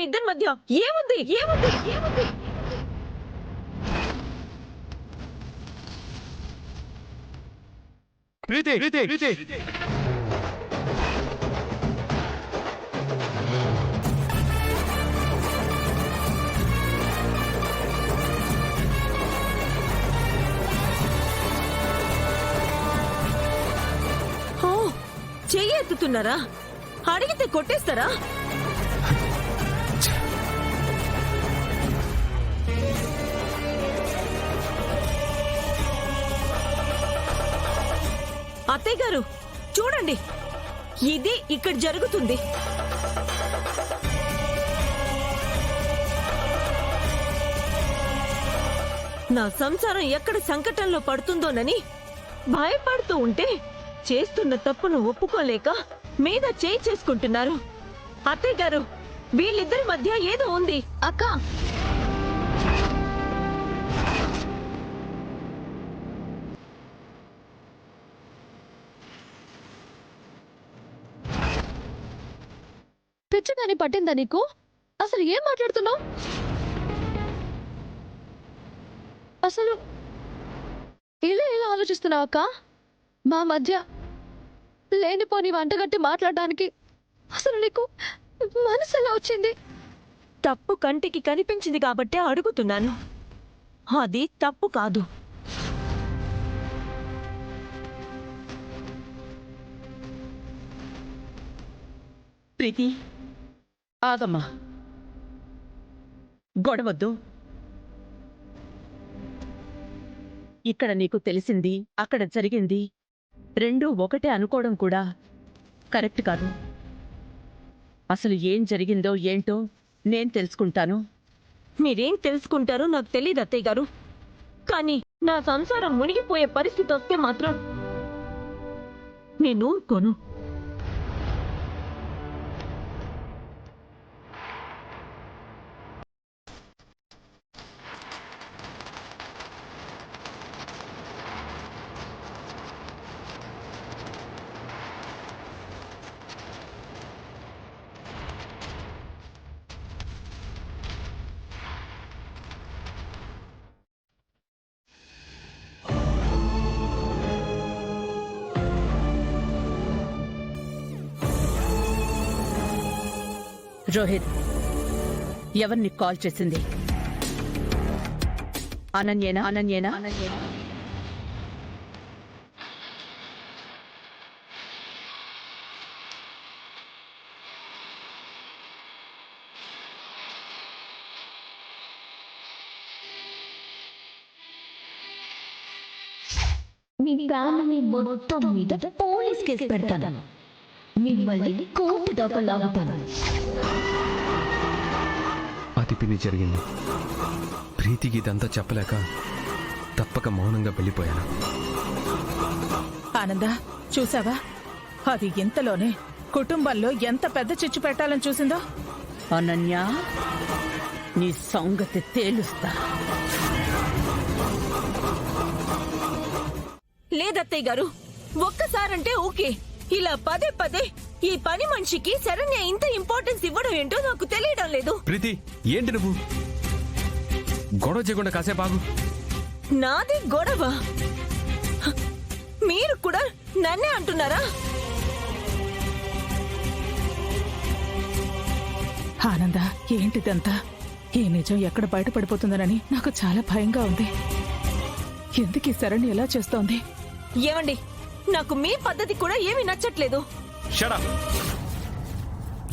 ఇద్దరి మధ్య ఏముంది ఏముంది ఏముంది? ప్రీతి ప్రీతి ప్రీతి చెయ్యి ఎత్తుతున్నారా? అడిగితే కొట్టేస్తారా? అత్తయ్య గారు చూడండి, ఇది ఇక్కడ జరుగుతుంది. నా సంసారం ఎక్కడ సంకటంలో పడుతుందోనని భయపడుతూ ఉంటే చేస్తున్న తప్పును ఒప్పుకోలేక మీద చేయి చేసుకుంటున్నారు. అత్తయ్య గారు, వీళ్ళిద్దరి మధ్య ఏదో ఉంది. అక్క, పిచ్చిదాన్ని పట్టిందా నీకు? అసలు ఏం మాట్లాడుతున్నావు? అసలు ఇలా ఇలా ఆలోచిస్తున్నావు అక్క? మా మధ్య లేనిపోని వంటగట్టి మాట్లాడడానికి అసలు నీకు మనసు ఎలా వచ్చింది? తప్పు కంటికి కనిపించింది కాబట్టే అడుగుతున్నాను. అది తప్పు కాదు. ప్రీతి, ఆగమ్మా, గొడవద్దు. ఇక్కడ నీకు తెలిసింది, అక్కడ జరిగింది రెండూ ఒకటే అనుకోవడం కూడా కరెక్ట్ కాదు. అసలు ఏం జరిగిందో ఏంటో నేను తెలుసుకుంటాను. మీరేం తెలుసుకుంటారో నాకు తెలియదు అత్తయ్య గారు. కానీ నా సంసారం మునిగిపోయే పరిస్థితి వస్తే మాత్రం నేను ఊరుకోను. రోహిత్, ఎవరిని కాల్ చేసింది? అనన్యేనా? అనన్యేనా? మీ ఫ్యామిలీ మొత్తం మీద పోలీస్ కేసు పెడతాను. మిమ్మల్ని కోర్టు దాకా లాగుతాను. అది పిన్ని జరిగింది. ప్రీతికి ఇదంతా చెప్పలేక తప్పక మౌనంగా వెళ్ళిపోయాను. ఆనంద, చూసావా? అది ఇంతలోనే కుటుంబంలో ఎంత పెద్ద చిచ్చు పెట్టాలని చూసిందో. అనన్య, నీ సంగతి తేలుస్తా. లేదత్తయ్య గారు, ఒక్కసారంటే ఓకే. ఇలా పదే పదే ఈ పని మనిషికి శరణ్య ఇంత ఇంపార్టెన్స్ ఇవ్వడం ఏంటో నాకు తెలియడం లేదు. ప్రీతి, ఏంటి నువ్వు? గొడవ చేయకుండా కాసేపు ఆగు. నాది గొడవ? మీరు కూడా నన్నే అంటున్నారా? ఆనంద, ఏంటిదంతా? ఈ నిజం ఎక్కడ బయటపడిపోతుందనని నాకు చాలా భయంగా ఉంది. ఎందుకు ఈ శరణ్య ఎలా చేస్తోంది? ఏమండి, నాకు మీ పద్ధతి కూడా ఏమీ నచ్చట్లేదు. Shut up!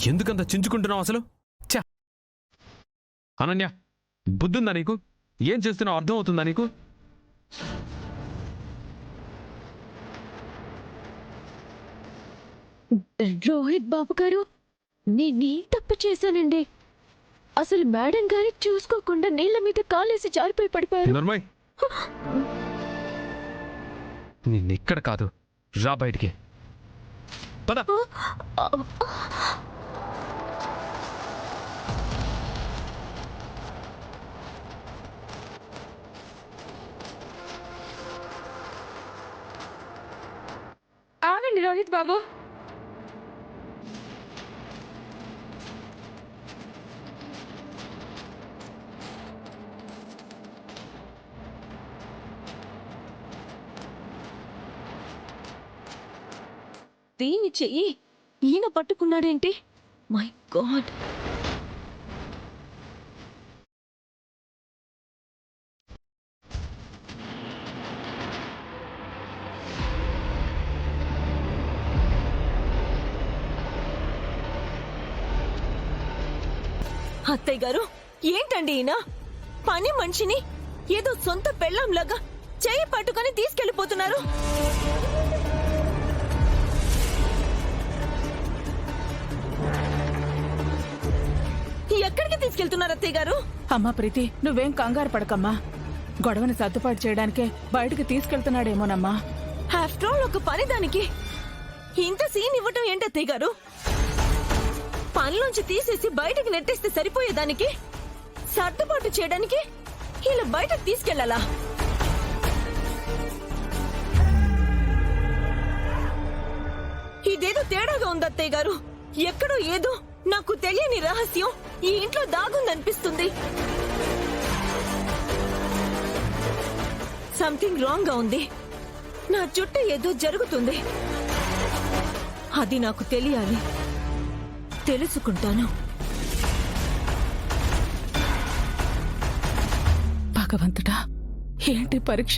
ఎందుకంత చించుకుంటున్నావు అసలు? ఛ! అనన్య, బుద్ధుందా నీకు? ఏం చేస్తున్నావు అర్థం అవుతుందా నీకు? రోహిత్ బాబు గారు, నేనేం తప్పు చేశానండి? అసలు మేడం గారి చూసుకోకుండా నీళ్ళ మీద కాలేసి జారిపోయి పడిపోయారు. నర్మయ్, నిన్నెక్కడ కాదు, రా బయటికి పద. ఆగండి రోహిత్ బాబు. దీని చెయ్యి ఈయన పట్టుకున్నాడేంటి? My God. అత్తయ్య గారు, ఏంటండి ఈయన? పని మనిషిని ఏదో సొంత పెళ్ళంలాగా చెయ్యి పట్టుకొని తీసుకెళ్లిపోతున్నారు. ఎక్కడికి తీసుకెళ్తున్నారు అత్తయ్య గారు? అమ్మా ప్రీతి, నువ్వేం కంగారు పడకమ్మా. గొడవని సర్దుబాటు చేయడానికే బయటికి తీసుకెళ్తున్నాడేమోనమ్మా. ఆఫ్టర్ ఆల్ ఒక పని దానికి ఇంత సీన్ ఇవ్వటం ఏంటి అత్తయ్య గారు? పనిలోంచి తీసేసి బయటకు నెట్టేస్తే సరిపోయేదానికి సర్దుబాటు చేయడానికి ఇలా బయటకు తీసుకెళ్లాలా? ఇదేదో తేడాగా ఉంది అత్తయ్య గారు. ఎక్కడో ఏదో నాకు తెలియని రహస్యం ఈ ఇంట్లో దాగుందనిపిస్తుంది. సంథింగ్ రాంగ్ గా ఉంది. నా చుట్టూ ఏదో జరుగుతుంది. అది నాకు తెలియాలి. తెలుసుకుంటాను. భగవంతుడా, ఏంటి పరీక్ష?